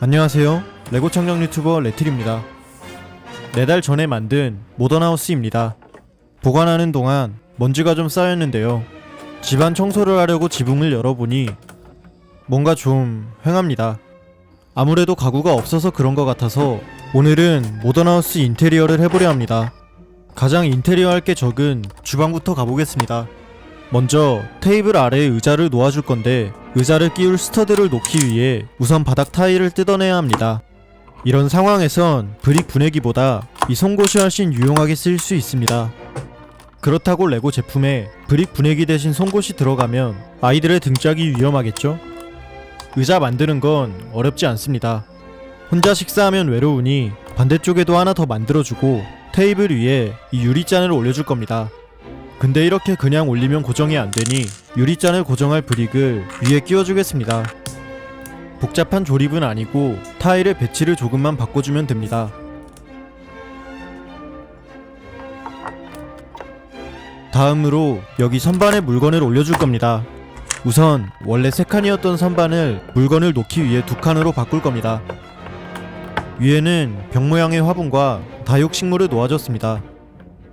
안녕하세요. 레고 청정 유튜버 레틸입니다. 4달 전에 만든 모던하우스입니다. 보관하는 동안 먼지가 좀 쌓였는데요. 집안 청소를 하려고 지붕을 열어보니 뭔가 좀 휑합니다. 아무래도 가구가 없어서 그런 것 같아서 오늘은 모던하우스 인테리어를 해보려 합니다. 가장 인테리어 할 게 적은 주방부터 가보겠습니다. 먼저 테이블 아래에 의자를 놓아줄 건데 의자를 끼울 스터드를 놓기 위해 우선 바닥 타일을 뜯어내야 합니다. 이런 상황에선 브릭 분해기보다 이 송곳이 훨씬 유용하게 쓰일 수 있습니다. 그렇다고 레고 제품에 브릭 분해기 대신 송곳이 들어가면 아이들의 등짝이 위험하겠죠? 의자 만드는 건 어렵지 않습니다. 혼자 식사하면 외로우니 반대쪽에도 하나 더 만들어주고 테이블 위에 이 유리잔을 올려줄 겁니다. 근데 이렇게 그냥 올리면 고정이 안되니 유리잔을 고정할 브릭을 위에 끼워주겠습니다. 복잡한 조립은 아니고 타일의 배치를 조금만 바꿔주면 됩니다. 다음으로 여기 선반에 물건을 올려줄 겁니다. 우선 원래 3칸이었던 선반을 물건을 놓기 위해 2칸으로 바꿀 겁니다. 위에는 벽 모양의 화분과 다육식물을 놓아줬습니다.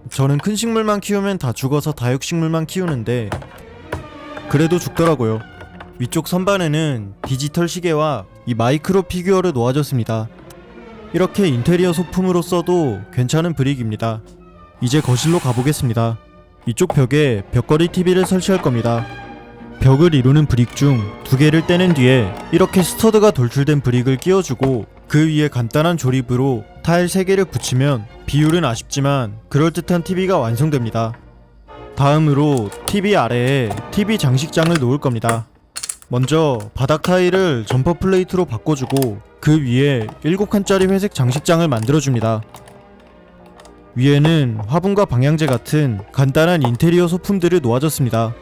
저는 큰 식물만 키우면 다 죽어서 다육식물만 키우는데 그래도 죽더라고요. 위쪽 선반에는 디지털 시계와 이 마이크로 피규어를 놓아줬습니다. 이렇게 인테리어 소품으로 써도 괜찮은 브릭입니다. 이제 거실로 가보겠습니다. 이쪽 벽에 벽걸이 TV를 설치할 겁니다. 벽을 이루는 브릭 중 2개를 떼낸 뒤에 이렇게 스터드가 돌출된 브릭을 끼워주고 그 위에 간단한 조립으로 타일 3개를 붙이면 비율은 아쉽지만 그럴듯한 TV가 완성됩니다. 다음으로 TV 아래에 TV 장식장을 놓을 겁니다. 먼저 바닥 타일을 점퍼 플레이트로 바꿔주고 그 위에 7칸짜리 회색 장식장을 만들어줍니다. 위에는 화분과 방향제 같은 간단한 인테리어 소품들을 놓아줬습니다.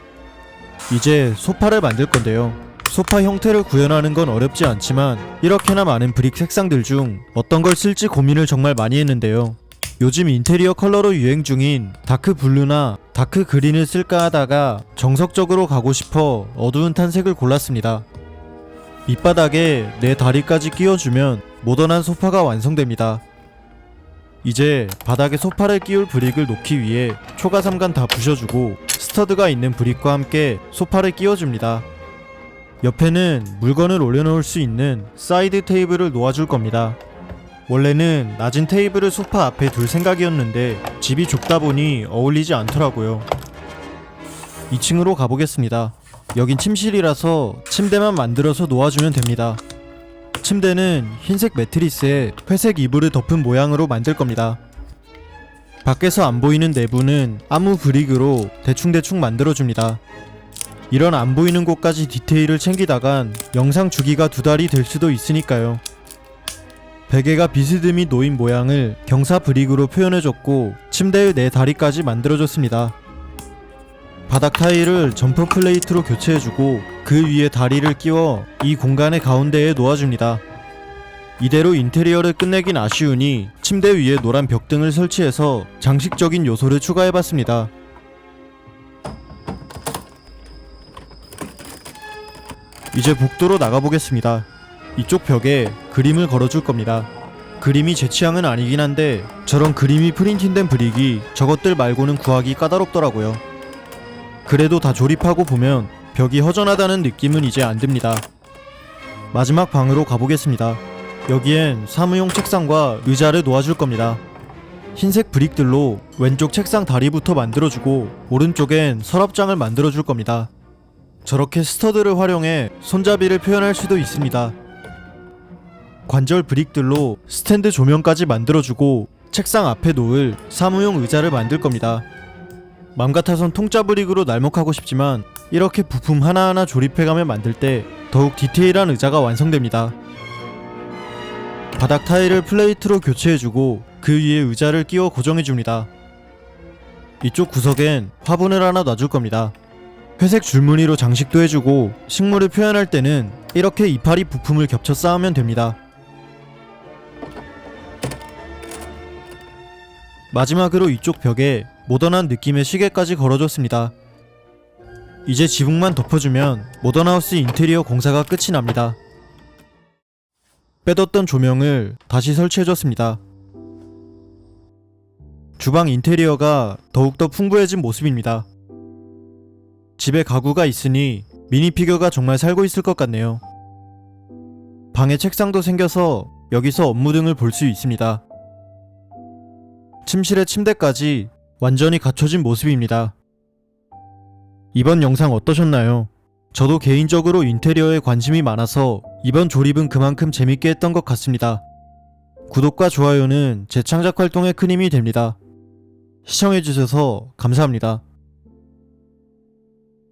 이제 소파를 만들 건데요. 소파 형태를 구현하는 건 어렵지 않지만 이렇게나 많은 브릭 색상들 중 어떤 걸 쓸지 고민을 정말 많이 했는데요. 요즘 인테리어 컬러로 유행 중인 다크 블루나 다크 그린을 쓸까 하다가 정석적으로 가고 싶어 어두운 탄색을 골랐습니다. 밑바닥에 내 다리까지 끼워주면 모던한 소파가 완성됩니다. 이제 바닥에 소파를 끼울 브릭을 놓기 위해 초가삼간 다 부셔주고 스터드가 있는 브릭과 함께 소파를 끼워줍니다. 옆에는 물건을 올려놓을 수 있는 사이드 테이블을 놓아줄 겁니다. 원래는 낮은 테이블을 소파 앞에 둘 생각이었는데 집이 좁다 보니 어울리지 않더라고요. 2층으로 가보겠습니다. 여긴 침실이라서 침대만 만들어서 놓아주면 됩니다. 침대는 흰색 매트리스에 회색 이불을 덮은 모양으로 만들 겁니다. 밖에서 안 보이는 내부는 아무 브릭으로 대충대충 만들어줍니다. 이런 안 보이는 곳까지 디테일을 챙기다간 영상 주기가 2달이 될 수도 있으니까요. 베개가 비스듬히 놓인 모양을 경사 브릭으로 표현해줬고 침대의 내 다리까지 만들어줬습니다. 바닥 타일을 점퍼 플레이트로 교체해주고 그 위에 다리를 끼워 이 공간의 가운데에 놓아줍니다. 이대로 인테리어를 끝내긴 아쉬우니 침대 위에 노란 벽등을 설치해서 장식적인 요소를 추가해봤습니다. 이제 복도로 나가보겠습니다. 이쪽 벽에 그림을 걸어줄 겁니다. 그림이 제 취향은 아니긴 한데 저런 그림이 프린팅된 브릭이 저것들 말고는 구하기 까다롭더라고요. 그래도 다 조립하고 보면 벽이 허전하다는 느낌은 이제 안 듭니다. 마지막 방으로 가보겠습니다. 여기엔 사무용 책상과 의자를 놓아줄 겁니다. 흰색 브릭들로 왼쪽 책상 다리부터 만들어주고 오른쪽엔 서랍장을 만들어줄 겁니다. 저렇게 스터드를 활용해 손잡이를 표현할 수도 있습니다. 관절 브릭들로 스탠드 조명까지 만들어주고 책상 앞에 놓을 사무용 의자를 만들 겁니다. 맘 같아선 통짜 브릭으로 날먹하고 싶지만 이렇게 부품 하나하나 조립해가며 만들 때 더욱 디테일한 의자가 완성됩니다. 바닥 타일을 플레이트로 교체해주고 그 위에 의자를 끼워 고정해줍니다. 이쪽 구석엔 화분을 하나 놔줄 겁니다. 회색 줄무늬로 장식도 해주고 식물을 표현할 때는 이렇게 이파리 부품을 겹쳐 쌓으면 됩니다. 마지막으로 이쪽 벽에 모던한 느낌의 시계까지 걸어줬습니다. 이제 지붕만 덮어주면 모던하우스 인테리어 공사가 끝이 납니다. 빼뒀던 조명을 다시 설치해줬습니다. 주방 인테리어가 더욱더 풍부해진 모습입니다. 집에 가구가 있으니 미니피규어가 정말 살고 있을 것 같네요. 방에 책상도 생겨서 여기서 업무 등을 볼 수 있습니다. 침실에 침대까지 완전히 갖춰진 모습입니다. 이번 영상 어떠셨나요? 저도 개인적으로 인테리어에 관심이 많아서 이번 조립은 그만큼 재밌게 했던 것 같습니다. 구독과 좋아요는 제 창작 활동에 큰 힘이 됩니다. 시청해주셔서 감사합니다.